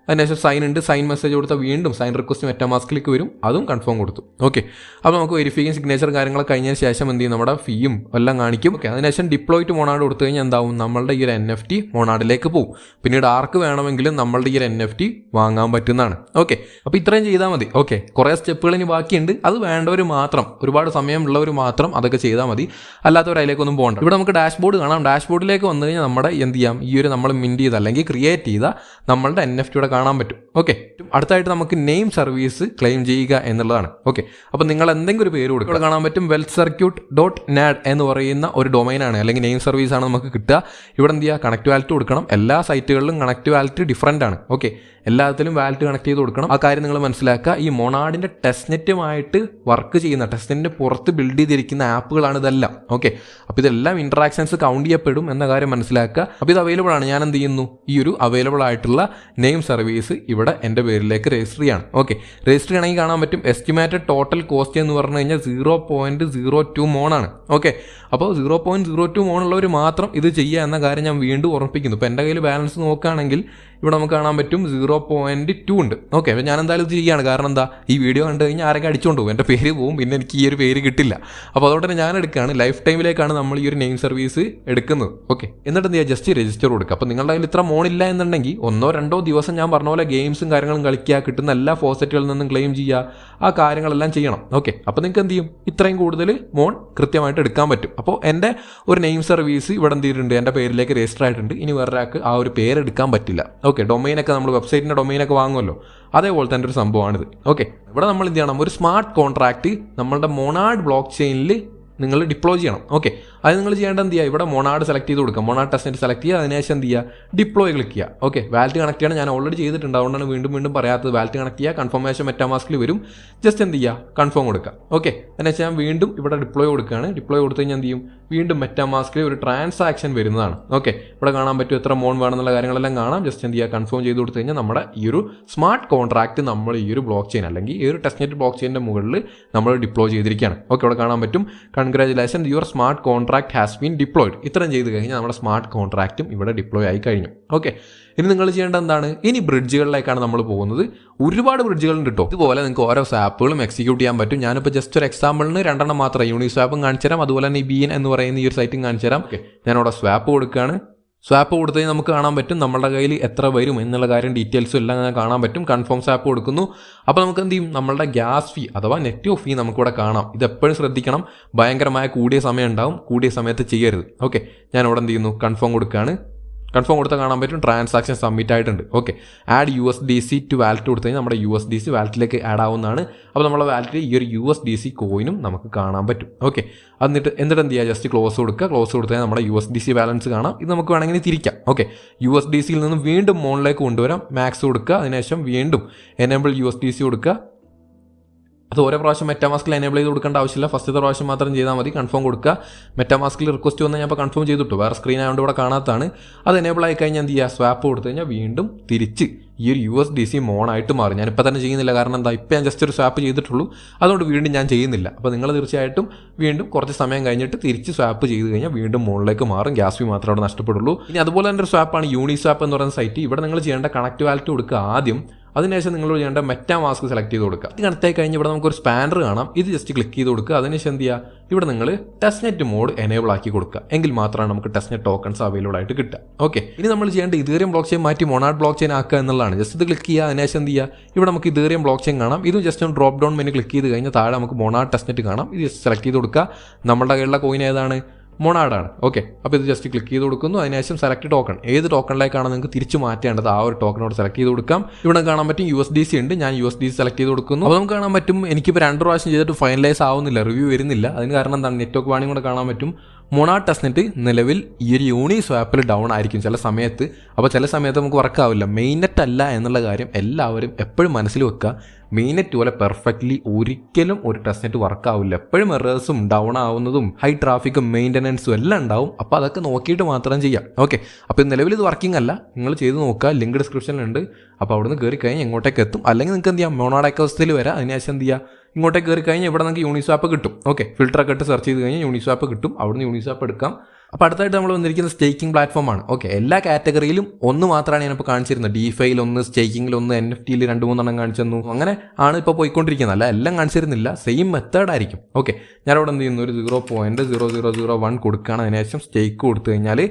അതിനുശേഷം സൈൻ ഉണ്ട്, സൈൻ മെസ്സേജ് കൊടുത്താൽ വീണ്ടും സൈൻ റിക്വസ്റ്റ് മെറ്റാമാസ്കിലേക്ക് വരും, അതും കൺഫേം കൊടുത്തു. ഓക്കെ, അപ്പോൾ നമുക്ക് വെരിഫിക്കേഷൻ സിഗ്നേച്ചർ കാര്യങ്ങളൊക്കെ കഴിഞ്ഞതിന് ശേഷം എന്ത് ചെയ്യും? നമ്മുടെ ഫീയും എല്ലാം കാണിക്കും. ഓക്കെ, അതിനുശേഷം ഡിപ്ലോയ് ടു മോണാഡ് കൊടുത്തു കഴിഞ്ഞാൽ എന്താവും? നമ്മളുടെ ഈ ഒരു NFT മോണാഡിലേക്ക് പോകും. പിന്നീട് ആർക്ക് വേണമെങ്കിലും നമ്മളുടെ ഈ ഒരു NFT വാങ്ങാൻ പറ്റുന്നതാണ്. ഓക്കെ, അപ്പോൾ ഇത്രയും ചെയ്താൽ മതി. ഓക്കെ, കുറേ സ്റ്റെപ്പുകൾ ഇനി ബാക്കിയുണ്ട്, അത് വേണ്ടവർ മാത്രം, ഒരുപാട് സമയമുള്ളവർ മാത്രം അതൊക്കെ ചെയ്താൽ മതി, അല്ലാത്തവർ അതിലേക്കൊന്നും പോകണ്ട. ഇവിടെ നമുക്ക് ഡാഷ്ബോർഡ് കാണാം. ഡാഷ്ബോർഡിലേക്ക് വന്നു കഴിഞ്ഞാൽ നമ്മുടെ എന്ത് ചെയ്യാം? ഈ ഒരു നമ്മൾ മിൻറ്റ് ചെയ്ത അല്ലെങ്കിൽ ക്രിയേറ്റ് ചെയ്ത നമ്മളുടെ NFTയുടെ കാണാൻ പറ്റും. ഓക്കെ, അടുത്തായിട്ട് നമുക്ക് നെയിം സർവീസ് ക്ലെയിം ചെയ്യുക എന്നുള്ളതാണ്. ഓക്കെ, അപ്പോൾ നിങ്ങൾ എന്തെങ്കിലും ഒരു പേര് കൊടുക്കുക. ഇവിടെ കാണാൻ പറ്റും wealthcircuit.nad എന്ന് പറയുന്ന ഒരു ഡൊമൈനാണ്, അല്ലെങ്കിൽ നെയിം സർവീസ് ആണ് നമുക്ക് കിട്ടുക. ഇവിടെ എന്ത് ചെയ്യുക? കണക്ട് വാലറ്റ് കൊടുക്കണം. എല്ലാ സൈറ്റുകളിലും കണക്ട് വാലറ്റ് ഡിഫറൻ്റ് ആണ്. ഓക്കെ, എല്ലാത്തിലും വാലറ്റ് കണക്ട് ചെയ്ത് കൊടുക്കണം. ആ കാര്യം നിങ്ങൾ മനസ്സിലാക്കുക. ഈ മൊണാഡിൻ്റെ ടെസ്റ്റ്നെറ്റുമായിട്ട് വർക്ക് ചെയ്യുന്ന, ടെസ്റ്റ്നെറ്റിൻ്റെ പുറത്ത് ബിൽഡ് ചെയ്തിരിക്കുന്ന ആപ്പുകളാണ് ഇതെല്ലാം. ഓക്കെ, അപ്പോൾ ഇതെല്ലാം ഇൻട്രാക്ഷൻസ് കൗണ്ട് ചെയ്യപ്പെടും എന്ന കാര്യം മനസ്സിലാക്കുക. അപ്പോൾ ഇത് അവൈലബിൾ ആണ്. ഞാൻ എന്ത് ചെയ്യുന്നു? ഈ ഒരു അവൈലബിൾ ആയിട്ടുള്ള നെയിം സർവീസ് ഇവിടെ എൻ്റെ പേരിലേക്ക് രജിസ്റ്റർ ചെയ്യാണ്. ഓക്കെ, രജിസ്റ്റർ ചെയ്യണമെങ്കിൽ കാണാൻ പറ്റും എസ്റ്റിമേറ്റഡ് ടോട്ടൽ കോസ്റ്റ് എന്ന് പറഞ്ഞു കഴിഞ്ഞാൽ 0.02 മോണാണ്. ഓക്കെ, അപ്പോൾ 0.02 മോണുള്ളവർ മാത്രം ഇത് ചെയ്യുക എന്ന കാര്യം ഞാൻ വീണ്ടും ഓർമ്മിപ്പിക്കുന്നു. ഇപ്പോൾ എൻ്റെ കയ്യിൽ ബാലൻസ് നോക്കുകയാണെങ്കിൽ ഇവിടെ നമുക്ക് കാണാൻ പറ്റും 0.2 ഉണ്ട്. ഓക്കെ, അപ്പോൾ ഞാൻ എന്തായാലും ഇത് ചെയ്യുകയാണ്. കാരണം എന്താ? ഈ വീഡിയോ കണ്ടു കഴിഞ്ഞാൽ ആരൊക്കെ അടിച്ചുകൊണ്ട് പോകും, എൻ്റെ പേര് പോകും, പിന്നെ എനിക്ക് ഈ ഒരു പേര് കിട്ടില്ല. അപ്പോൾ അതുകൊണ്ട് തന്നെ ഞാൻ എടുക്കുകയാണ്. ലൈഫ് ടൈമിലേക്കാണ് നമ്മൾ ഈ ഒരു നെയിം സർവീസ് എടുക്കുന്നത്. ഓക്കെ, എന്നിട്ട് എന്ത് ചെയ്യുക? ജസ്റ്റ് രജിസ്റ്റർ കൊടുക്കുക. അപ്പോൾ നിങ്ങളുടെ കയ്യിൽ ഇത്ര മോണില്ല എന്നുണ്ടെങ്കിൽ 1-2 ദിവസം ഞാൻ പറഞ്ഞ പോലെ ഗെയിംസും കാര്യങ്ങളും കളിക്കുക, കിട്ടുന്ന എല്ലാ ഫോസറ്റുകളിൽ നിന്നും ക്ലെയിം ചെയ്യുക, ആ കാര്യങ്ങളെല്ലാം ചെയ്യണം. ഓക്കെ, അപ്പോൾ നിങ്ങൾക്ക് എന്ത് ചെയ്യും? ഇത്രയും കൂടുതൽ മോൺ കൃത്യമായിട്ട് എടുക്കാൻ പറ്റും. അപ്പോൾ എൻ്റെ ഒരു നെയിം സർവീസ് ഇവിടെ എന്ത് ചെയ്തിട്ടുണ്ട്? എൻ്റെ പേരിലേക്ക് രജിസ്റ്റർ ആയിട്ടുണ്ട്. ഇനി വേറൊരാൾക്ക് ആ ഒരു പേര് എടുക്കാൻ പറ്റില്ല. ഓക്കെ, ഡൊമൈനൊക്കെ നമ്മൾ വെബ്സൈറ്റിൻ്റെ ഡൊമൈനൊക്കെ വാങ്ങുമല്ലോ, അതേപോലെ തന്നെ ഒരു സംഭവമാണിത്. ഓക്കെ, ഇവിടെ നമ്മൾ എന്ത് ചെയ്യണം? ഒരു സ്മാർട്ട് കോൺട്രാക്റ്റ് നമ്മളുടെ മൊണാഡ് ബ്ലോക്ക് ചെയിനിൽ നിങ്ങൾ ഡിപ്ലോയ് ചെയ്യണം. ഓക്കെ, അത് നിങ്ങൾ ചെയ്യേണ്ടത് എന്ത് ചെയ്യുക? ഇവിടെ മൊണാഡ് സെലക്ട് ചെയ്ത് കൊടുക്കുക. മൊണാഡ് ടെസ്റ്റ്നെറ്റ് സെലക്ട് ചെയ്യുക. അതിനുശേഷം എന്ത് ചെയ്യുക? ഡിപ്ലോയ് ക്ലിക്ക് ചെയ്യുക. ഓക്കെ, വാലറ്റ് കണക്ട് ചെയ്യണം. ഞാൻ ഓൾറെഡി ചെയ്തിട്ടുണ്ട്, അതുകൊണ്ടാണ് വീണ്ടും പറയാത്തത്. വാലറ്റ് കണക്ട് ചെയ്യുക, കൺഫർമേഷൻ മെറ്റാമാസ്കിൽ വരും. ജസ്റ്റ് എന്ത് ചെയ്യുക? കൺഫേം കൊടുക്കുക. ഓക്കെ, അതിനുശേഷം ഞാൻ വീണ്ടും ഇവിടെ ഡിപ്ലോയ് കൊടുക്കുകയാണ്. ഡിപ്ലോയ് കൊടുത്തു കഴിഞ്ഞാൽ എന്ത് ചെയ്യും? വീണ്ടും മെറ്റാമാസ്കിൽ ഒരു ട്രാൻസാക്ഷൻ വരുന്നതാണ്. ഓക്കെ, ഇവിടെ കാണാൻ പറ്റും എത്ര മോൺ വേണമെന്നുള്ള കാര്യങ്ങളെല്ലാം കാണാം. ജസ്റ്റ് എന്ത് ചെയ്യുക? കൺഫേം ചെയ്ത് കൊടുത്തു കഴിഞ്ഞാൽ നമ്മുടെ ഈ ഒരു സ്മാർട്ട് കോൺട്രാക്റ്റ് നമ്മൾ ഈ ഒരു ബ്ലോക്ക് ചെയിൻ അല്ലെങ്കിൽ ഈ ഒരു ടെസ്റ്റ്നെറ്റ് ബ്ലോക്ക് ചെയിനിൻ്റെ മുകളിൽ നമ്മൾ ഡിപ്ലോയ് ചെയ്തിരിക്കുകയാണ്. ഓക്കെ, ഇവിടെ കാണാൻ പറ്റും congratulation your smart contract has been diploid. ഇത്രയും ചെയ്ത് കഴിഞ്ഞാൽ നമ്മുടെ സ്മാർട്ട് കോൺട്രാക്റ്റും ഇവിടെ ഡിപ്ലോയ് ആയി കഴിഞ്ഞു. ഓക്കെ, ഇനി നിങ്ങൾ ചെയ്യേണ്ടത് എന്താണ്? ഇനി ബ്രിഡ്ജുകളിലേക്കാണ് നമ്മൾ പോകുന്നത്. ഒരുപാട് ബ്രിഡ്ജുകളുണ്ട് കേട്ടോ. ഇതുപോലെ നിങ്ങൾക്ക് ഓരോ സ്വാപ്പുകളും എക്സിക്യൂട്ട് ചെയ്യാൻ പറ്റും. ഞാനിപ്പോൾ ജസ്റ്റ് ഒരു എക്സാമ്പിളിന് 2 മാത്രമേ യൂണിസ്വാപ്പും കാണിച്ചു തരാം, അതുപോലെ തന്നെ ഈ ബീൻ എന്ന് പറയുന്ന ഈ ഒരു സൈറ്റും കാണിച്ചു തരാം. ഓക്കെ, ഞാനവിടെ സ്വാപ്പ് കൊടുക്കുകയാണ്. സ്വാപ്പ് കൊടുത്തു കഴിഞ്ഞാൽ നമുക്ക് കാണാൻ പറ്റും നമ്മുടെ കയ്യിൽ എത്ര വരും എന്നുള്ള കാര്യം, ഡീറ്റെയിൽസും എല്ലാം കാണാൻ പറ്റും. കൺഫേം സ്വാപ്പ് കൊടുക്കുന്നു. അപ്പോൾ നമുക്ക് എന്ത് ചെയ്യും? നമ്മളുടെ ഗ്യാസ് ഫീ അഥവാ നെറ്റ് ഫീ നമുക്കിവിടെ കാണാം. ഇത് എപ്പോഴും ശ്രദ്ധിക്കണം. ഭയങ്കരമായ കൂടിയ സമയം ഉണ്ടാവും, കൂടിയ സമയത്ത് ചെയ്യരുത്. ഓക്കെ, ഞാൻ ഇവിടെ എന്ത് ചെയ്യുന്നു? കൺഫേം കൊടുക്കുകയാണ്. കൺഫേം കൊടുത്താൽ കാണാൻ പറ്റും ട്രാൻസാക്ഷൻ സബ്മിറ്റ് ആയിട്ടുണ്ട്. Okay, add USDC to wallet കൊടുത്തു കഴിഞ്ഞാൽ നമ്മുടെ USDC വാലറ്റിലേക്ക് ആഡ് ആവുന്നതാണ്. അപ്പോൾ നമ്മുടെ വാലറ്റിൽ ഈ ഒരു USDC കോയിനും നമുക്ക് കാണാൻ പറ്റും. ഓക്കെ, എന്നിട്ട് എന്ത് ചെയ്യുക? ജസ്റ്റ് ക്ലോസ് കൊടുക്കുക. ക്ലോസ് കൊടുത്തു കഴിഞ്ഞാൽ നമ്മുടെ USDC ബാലൻസ് കാണാം. ഇത് നമുക്ക് വേണമെങ്കിൽ തിരിക്കാം. ഓക്കെ, USDCയിൽ നിന്ന് വീണ്ടും മോണിലേക്ക് കൊണ്ടുവരാം. മാക്സ് കൊടുക്കുക. അതിനുശേഷം വീണ്ടും എനേബിൾ USDC കൊടുക്കുക. അത് ഓരോ പ്രാവശ്യം മെറ്റാമാസ്കിൽ എനേബിൾ ചെയ്ത് കൊടുക്കേണ്ട ആവശ്യമില്ല. ഫസ്റ്റത്തെ പ്രാവശ്യം മാത്രം ചെയ്താൽ മതി. കൺഫേം കൊടുക്കുക. മെറ്റാമാസ്കിൽ റിക്വസ്റ്റ് വന്നാൽ ഞാൻ ഇപ്പോൾ കൺഫേം ചെയ്തിട്ടു. വേറെ സ്ക്രീൻ ആയതുകൊണ്ട് ഇവിടെ കാണാത്തതാണ്. അത് എനേബിൾ ആയി കഴിഞ്ഞാൽ എന്ത് ചെയ്യുക, സ്വാപ്പ് കൊടുത്തു കഴിഞ്ഞാൽ വീണ്ടും തിരിച്ച് ഈ ഒരു USDC മോണായിട്ട് മാറും. ഞാനിപ്പോൾ തന്നെ ചെയ്യുന്നില്ല, കാരണം എന്താ, ഇപ്പോൾ ഞാൻ ജസ്റ്റ് ഒരു സ്വാപ്പ് ചെയ്തിട്ടുള്ളൂ. അതുകൊണ്ട് വീണ്ടും ഞാൻ ചെയ്യുന്നില്ല. അപ്പോൾ നിങ്ങൾ തീർച്ചയായിട്ടും വീണ്ടും കുറച്ച് സമയം കഴിഞ്ഞിട്ട് തിരിച്ച് സ്വാപ്പ് ചെയ്ത് കഴിഞ്ഞാൽ വീണ്ടും മോണിലേക്ക് മാറും. ഗ്യാസ് ഫീ മാത്രമേ അവിടെ നഷ്ടപ്പെടുള്ളൂ. ഇനി അതുപോലെ തന്നെ ഒരു സ്വാപ്പാണ് യൂണിസ്വാപ്പ് എന്ന് പറയുന്ന സൈറ്റ്. ഇവിടെ നിങ്ങൾ ചെയ്യേണ്ട കണക്ട് വാലറ്റ് കൊടുക്കുക ആദ്യം. അതിനുശേഷം നിങ്ങൾ ചെയ്യേണ്ട മെറ്റാമാസ്ക് സെലക്ട് ചെയ്ത് കൊടുക്കുക. ഇത് കണക്ട് ആയി കഴിഞ്ഞ് ഇവിടെ നമുക്കൊരു സ്പാനർ കാണാം. ഇത് ജസ്റ്റ് ക്ലിക്ക് ചെയ്ത് കൊടുക്കുക. അതിനുശേഷം എന്ത് ചെയ്യുക, ഇവിടെ നിങ്ങൾ ടെസ്റ്റ്നെറ്റ് മോഡ് എനേബിൾ ആക്കി കൊടുക്കുക. എങ്കിൽ മാത്രമാണ് നമുക്ക് ടെസ്റ്റ്നെറ്റ് ടോക്കൺസ് അവൈലബിൾ ആയിട്ട് കിട്ടുക. ഓക്കെ, ഇനി നമ്മൾ ചെയ്യേണ്ട ഇതേറിയം ബ്ലോക്ക് ചെയിൻ മാറ്റി മൊണാഡ് ബ്ലോക്ക് ചെയിൻ ആക്കുക എന്നുള്ളതാണ്. ജസ്റ്റ് ഇത് ക്ലിക്ക് ചെയ്യുക. അതിനുശേഷം എന്ത് ചെയ്യുക, ഇവിടെ നമുക്ക് ഇതേറിയം ബ്ലോക്ക് ചെയിൻ കാണാം. ഇത് ജസ്റ്റ് ഒന്ന് ഡ്രോപ്പ് ഡൗൺ മെനു ക്ലിക്ക് ചെയ്ത് കഴിഞ്ഞാൽ താഴെ നമുക്ക് മൊണാഡ് ടെസ്റ്റ്നെറ്റ് കാണാം. ഇത് ജസ്റ്റ് സെലക്ട് ചെയ്ത് കൊടുക്കുക. നമ്മുടെ കയ്യിലുള്ള കോയിൻ ഏതാണ്, മൊണാഡാണ്. ഓക്കെ, അപ്പോൾ ഇത് ജസ്റ്റ് ക്ലിക്ക് ചെയ്ത് കൊടുക്കുന്നു. അതിനുശേഷം സെലക്ട് ടോക്കൺ, ഏത് ടോക്കണിലേക്കാണ് നിങ്ങൾക്ക് തിരിച്ച് മാറ്റേണ്ടത് ആ ഒരു ടോക്കണോട് സെലക്ട് ചെയ്ത് കൊടുക്കാം. ഇവിടെ കാണാൻ പറ്റും USDC ഉണ്ട്. ഞാൻ USDC സെലക്ട് ചെയ്ത് കൊടുക്കുന്നു. അപ്പോൾ നമുക്ക് കാണാൻ പറ്റും എനിക്കിപ്പോൾ 2 പ്രാവശ്യം ചെയ്തിട്ട് ഫൈനലൈസ് ആവുന്നില്ല, റിവ്യൂ വരുന്നില്ല. അതിന് കാരണം എന്താണ്, നെറ്റ്വർക്ക് വാണിംഗ് കൂടെ കാണാൻ പറ്റും. മൊണാഡ് ടെസ്റ്റ്നെറ്റ് നിലവിൽ ഈ ഒരു യൂണിസ്വാപ്പിൽ ഡൗൺ ആയിരിക്കും ചില സമയത്ത്. അപ്പോൾ ചില സമയത്ത് നമുക്ക് വർക്ക് ആവില്ല. മെയിൻനെറ്റ് അല്ല എന്നുള്ള കാര്യം എല്ലാവരും എപ്പോഴും മനസ്സിൽ വെക്കുക. മെയിൻനെറ്റ് പോലെ പെർഫെക്റ്റ്ലി ഒരിക്കലും ഒരു ടെസ്റ്റ്നെറ്റ് വർക്ക് ആവില്ല. എപ്പോഴും എറേഴ്സും ഡൗൺ ആവുന്നതും ഹൈ ട്രാഫിക്കും മെയിൻ്റനൻസും എല്ലാം ഉണ്ടാവും. അപ്പോൾ അതൊക്കെ നോക്കിയിട്ട് മാത്രം ചെയ്യാം. ഓക്കെ, അപ്പോൾ നിലവിൽ ഇത് വർക്കിംഗ് അല്ല, നിങ്ങൾ ചെയ്ത് നോക്കുക. ലിങ്ക് ഡിസ്ക്രിപ്ഷനിലുണ്ട്. അപ്പോൾ അവിടുന്ന് കയറി കഴിഞ്ഞാൽ എങ്ങോട്ടേക്ക് എത്തും. അല്ലെങ്കിൽ നിങ്ങൾക്ക് എന്ത് ചെയ്യാം, മൊണാഡ് അക്കൗണ്ട്സിൽ വരാം. അതിനുശേഷം എന്ത് ചെയ്യുക, ഇങ്ങോട്ടേക്ക് കയറി കഴിഞ്ഞാൽ ഇവിടെ നമുക്ക് യൂണിസ്വാപ്പ് കിട്ടും. ഓക്കെ, ഫിൽറ്ററൊക്കെ ഇട്ട് സെർച്ച് ചെയ്ത് കഴിഞ്ഞാൽ യൂണിസ്വാപ്പ് കിട്ടും. അവിടുന്ന് യൂണിസ്വാപ്പ് എടുക്കാം. അപ്പോൾ അടുത്തായിട്ട് നമ്മൾ വന്നിരിക്കുന്ന സ്റ്റേക്കിംഗ് പ്ലാറ്റ്ഫോമാണ്. ഓക്കെ, എല്ലാ കാറ്റഗറിയിലും ഒന്ന് മാത്രമാണ് ഞാനിപ്പോൾ കാണിച്ചിരുന്നത്. DeFiയിൽ ഒന്ന്, സ്റ്റേക്കിങ്ങിൽ ഒന്ന്, NFTയിൽ 2-3 കാണിച്ചു തന്നു. അങ്ങനെ ആണ് ഇപ്പോൾ പോയിക്കൊണ്ടിരിക്കുന്നത്. അല്ല, എല്ലാം കാണിച്ചിരുന്നില്ല. സെയിം മെത്തേഡ് ആയിരിക്കും. ഓക്കെ, ഞാനവിടെ എന്ത് ചെയ്യുന്നു, ഒരു 0.0001 കൊടുക്കുകയാണ്. അതിനുശേഷം സ്റ്റേക്ക് കൊടുത്തു കഴിഞ്ഞാൽ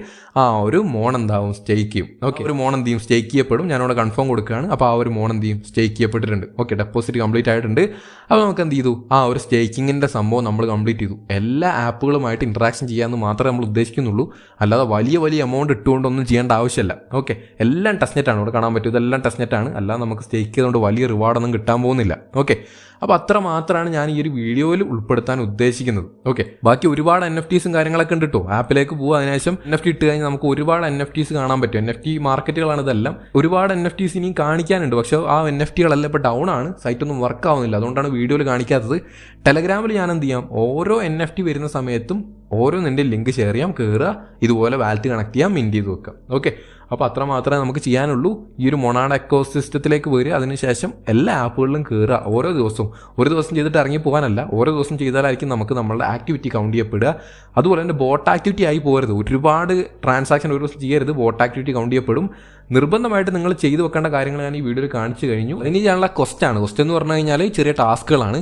ആ ഒരു മോൺ എന്താവും, സ്റ്റേക്ക് ചെയ്യും. ഓക്കെ, ഒരു മോൺ എന്ത് ചെയ്യും, സ്റ്റേക്ക് ചെയ്യപ്പെടും. ഞാനവിടെ കൺഫേം കൊടുക്കുകയാണ്. അപ്പോൾ ആ ഒരു മോൺ എന്ത് ചെയ്യും, സ്റ്റേക്ക് ചെയ്യപ്പെട്ടിട്ടുണ്ട്. ഓക്കെ, ഡെപ്പോസിറ്റ് കംപ്ലീറ്റ് ആയിട്ടുണ്ട്. അപ്പോൾ നമുക്ക് എന്ത് ചെയ്തു, ആ ഒരു സ്റ്റേക്കിങ്ങിൻ്റെ സംഭവം നമ്മൾ കംപ്ലീറ്റ് ചെയ്തു. എല്ലാ ആപ്പുകളുമായിട്ട് ഇൻട്രാക്ഷൻ ചെയ്യാമെന്ന് മാത്രമേ നമ്മൾ ഉദ്ദേശിക്കുന്നുള്ളൂ. അല്ലാതെ വലിയ എമൗണ്ട് ഇട്ടുകൊണ്ടൊന്നും ചെയ്യേണ്ട ആവശ്യമില്ല. ഓക്കെ, എല്ലാം ടെസ്റ്റ്നെറ്റാണ്. ഇവിടെ കാണാൻ പറ്റും, ഇതെല്ലാം ടെസ്റ്റ്നെറ്റാണ്. അല്ലാതെ നമുക്ക് സ്റ്റേക്ക് ചെയ്തുകൊണ്ട് വലിയ റിവാർഡൊന്നും കിട്ടാൻ പോകുന്നില്ല. ഓക്കെ, അപ്പോൾ അത്ര മാത്രമാണ് ഞാൻ ഈ ഒരു വീഡിയോയിൽ ഉൾപ്പെടുത്താൻ ഉദ്ദേശിക്കുന്നത്. ഓക്കെ, ബാക്കി ഒരുപാട് NFTസും കാര്യങ്ങളൊക്കെ ഉണ്ട് കേട്ടോ. ആപ്പിലേക്ക് പോകുക, അതിനുശേഷം NFT ഇട്ട് കഴിഞ്ഞാൽ നമുക്ക് ഒരുപാട് NFTസ് കാണാൻ പറ്റും. NFT മാർക്കറ്റുകളാണ് ഇതെല്ലാം. ഒരുപാട് NFTസ് ഇനിയും കാണിക്കാനുണ്ട്. പക്ഷേ ആ NFTകളെല്ലാം ഇപ്പോൾ ഡൗൺ ആണ്, സൈറ്റൊന്നും വർക്ക് ആവുന്നില്ല. അതുകൊണ്ടാണ് വീഡിയോയിൽ കാണിക്കാത്തത്. ടെലഗ്രാമിൽ ഞാൻ എന്ത് ചെയ്യാം, ഓരോ NFT വരുന്ന സമയത്തും ഓരോന്നിൻ്റെ ലിങ്ക് ഷെയർ ചെയ്യാം, കയറുക, ഇതുപോലെ വാലറ്റ് കണക്ട് ചെയ്യാം, മിൻറ്റ് ചെയ്ത് വെക്കാം. ഓക്കെ, അപ്പോൾ അത്ര മാത്രമേ നമുക്ക് ചെയ്യാനുള്ളൂ. ഈ ഒരു മൊണാഡ് എക്കോസിസ്റ്റത്തിലേക്ക് വരിക. അതിനുശേഷം എല്ലാ ആപ്പുകളിലും കയറുക. ഓരോ ദിവസവും, ഒരു ദിവസം ചെയ്തിട്ട് ഇറങ്ങി പോകാനല്ല, ഓരോ ദിവസം ചെയ്താലായിരിക്കും നമുക്ക് നമ്മളുടെ ആക്ടിവിറ്റി കൗണ്ട് ചെയ്യപ്പെടുക. അതുപോലെ തന്നെ ബോട്ട് ആക്ടിവിറ്റി ആയി പോകരുത്. ഒരുപാട് ട്രാൻസാക്ഷൻ ഒരു ദിവസം ചെയ്യരുത്, ബോട്ട് ആക്ടിവിറ്റി കൗണ്ട് ചെയ്യപ്പെടും. നിർബന്ധമായിട്ട് നിങ്ങൾ ചെയ്തു വെക്കേണ്ട കാര്യങ്ങൾ ഞാൻ ഈ വീഡിയോയിൽ കാണിച്ചു കഴിഞ്ഞു. ഇനി ചെയ്യാനുള്ള ക്വസ്റ്റ് എന്ന് പറഞ്ഞു കഴിഞ്ഞാൽ ചെറിയ ടാസ്കുകളാണ്.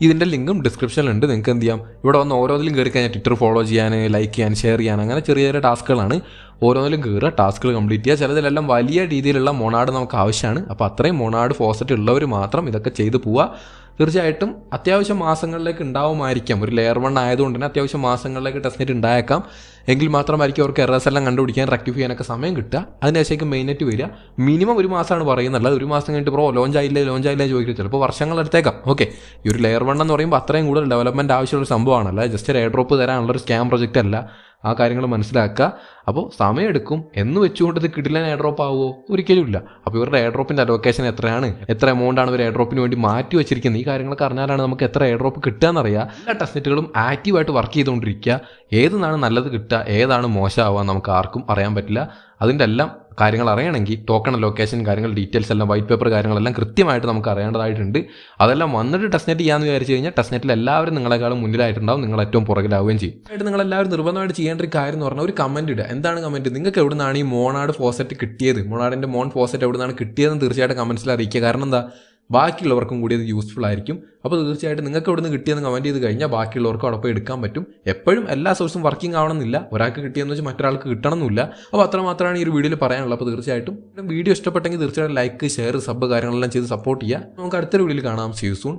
ഇതിൻ്റെ ലിങ്കും ഡിസ്ക്രിപ്ഷനിലുണ്ട്. നിങ്ങൾക്ക് എന്ത് ചെയ്യാം, ഇവിടെ വന്ന് ഓരോന്നിലും കയറി കഴിഞ്ഞാൽ ട്വിറ്റർ ഫോളോ ചെയ്യാൻ, ലൈക്ക് ചെയ്യാൻ, ഷെയർ ചെയ്യാൻ, അങ്ങനെ ചെറിയ ടാസ്കുകളാണ്. ഓരോന്നിലും കയറുക, ടാസ്കുകൾ കംപ്ലീറ്റ് ചെയ്യുക. ചിലതിലെല്ലാം വലിയ രീതിയിലുള്ള മൊണാഡ് നമുക്ക് ആവശ്യമാണ്. അപ്പോൾ അത്രയും മൊണാഡ് ഫോസറ്റ് ഉള്ളവർ മാത്രം ഇതൊക്കെ ചെയ്തു പോവുക. തീർച്ചയായിട്ടും അത്യാവശ്യം മാസങ്ങളിലേക്ക് ഉണ്ടാവുമായിരിക്കാം. ഒരു ലെയർ 1 ആയതുകൊണ്ട് തന്നെ അത്യാവശ്യം മാസങ്ങളിലേക്ക് ടെസ്റ്റ്നെറ്റ് ഉണ്ടായേക്കാം. എങ്കിൽ മാത്രമായിരിക്കും അവർക്ക് എറേഴ്സ് എല്ലാം കണ്ടുപിടിക്കാൻ, റെക്ടിഫൈ ചെയ്യാനൊക്കെ സമയം കിട്ടുക. അതിനുശേഷം മെയിനായിട്ട് വരിക. മിനിമം ഒരു മാസമാണ് പറയുന്നത്. ഒരു മാസം കഴിഞ്ഞിട്ട് ലോഞ്ച് ആയില്ലേ ചോദിക്കുക. ചിലപ്പോൾ വർഷങ്ങളെടുത്തേക്കാം. ഓക്കെ, ഈ ഒരു ലെയർ 1 എന്ന് പറയുമ്പോൾ അത്രയും കൂടുതൽ ഡെവലപ്മെൻറ്റ് ആവശ്യമുള്ള സംഭവമാണല്ലോ. ജസ്റ്റ് ഒരു എയർ ഡ്രോപ്പ് തരാനുള്ളൊരു സ്കാം പ്രൊജക്റ്റ് അല്ല. ആ കാര്യങ്ങൾ മനസ്സിലാക്കുക. അപ്പോൾ സമയമെടുക്കും എന്ന് വെച്ചുകൊണ്ട് ഇത് കിടിലൻ എയർ ഡ്രോപ്പ് ആവുമോ? ഒരിക്കലും ഇല്ല. അപ്പോൾ ഇവരുടെ എയർ ഡ്രോപ്പിൻ്റെ അലോക്കേഷൻ എത്രയാണ്, എത്ര എമൗണ്ടാണ് ഇവർ എയർ ഡ്രോപ്പിന് വേണ്ടി മാറ്റി വെച്ചിരിക്കുന്നത്, ഈ കാര്യങ്ങളൊക്കെ അറിഞ്ഞാലാണ് നമുക്ക് എത്ര എയർ ഡ്രോപ്പ് കിട്ടുക എന്നറിയാം. എല്ലാ ടെസ്റ്റ്നെറ്റുകളും ആക്റ്റീവായിട്ട് വർക്ക് ചെയ്തുകൊണ്ടിരിക്കുക. ഏതാണ് നല്ലത് കിട്ടുക, ഏതാണ് മോശമാവുക നമുക്ക് ആർക്കും അറിയാൻ പറ്റില്ല. അതിൻ്റെ എല്ലാം കാര്യങ്ങൾ അറിയണമെങ്കിൽ ടോക്കൺ ലൊക്കേഷൻ കാര്യങ്ങൾ, ഡീറ്റെയിൽസ് എല്ലാം, വൈറ്റ് പേപ്പർ കാര്യങ്ങളെല്ലാം കൃത്യമായിട്ട് നമുക്ക് അറിയേണ്ടതായിട്ടുണ്ട്. അതെല്ലാം വന്നിട്ട് ടെസ്റ്റ്നെറ്റ് ചെയ്യാമെന്ന് വിചാരിച്ചു കഴിഞ്ഞാൽ ടെസ്റ്റ്നെറ്റിൽ എല്ലാവരും നിങ്ങളെക്കാളും മുന്നിലായിട്ടുണ്ടാവും, നിങ്ങൾ ഏറ്റവും പുറകിലാവുകയും ചെയ്യും. ആയിട്ട് നിങ്ങളെല്ലാവരും നിർബന്ധമായിട്ട് ചെയ്യേണ്ട ഒരു കാര്യം എന്ന് പറഞ്ഞാൽ ഒരു കമൻറ്റ് ഇടുക. എന്താണ് കമൻറ്റ്? നിങ്ങൾക്ക് എവിടെ നിന്നാണ് ഈ മൊണാഡ് ഫോസറ്റ് കിട്ടിയത്, മൊണാഡിൻ്റെ മോൺ ഫോസറ്റ് എവിടെ നിന്നാണ് കിട്ടിയതെന്ന് തീർച്ചയായിട്ടും കമൻറ്റ്സിൽ അറിയിക്കുക. കാരണം എന്താ, ബാക്കിയുള്ളവർക്കും കൂടി അത് യൂസ്ഫുൾ ആയിരിക്കും. അപ്പോൾ തീർച്ചയായിട്ടും നിങ്ങൾക്ക് എവിടെ നിന്ന് കിട്ടിയെന്ന് കമൻറ്റ് ചെയ്ത് കഴിഞ്ഞാൽ ബാക്കിയുള്ളവർക്കും അവിടെ പോയി എടുക്കാൻ പറ്റും. എപ്പോഴും എല്ലാ സോഴ്സും വർക്കിംഗ് ആവണമെന്നില്ല. ഒരാൾക്ക് കിട്ടിയെന്ന് വെച്ചാൽ മറ്റൊരാൾക്ക് കിട്ടണമെന്നില്ല. അപ്പോൾ അത്രമാത്രമാണ് ഈ ഒരു വീഡിയോയിൽ പറയാനുള്ളത്. അപ്പോൾ തീർച്ചയായിട്ടും വീഡിയോ ഇഷ്ടപ്പെട്ടെങ്കിൽ തീർച്ചയായിട്ടും ലൈക്ക്, ഷെയർ, സബ് കാര്യങ്ങളെല്ലാം ചെയ്ത് സപ്പോർട്ട് ചെയ്യുക. നമുക്ക് അടുത്തൊരു വീഡിയോയിൽ കാണാം. See you soon.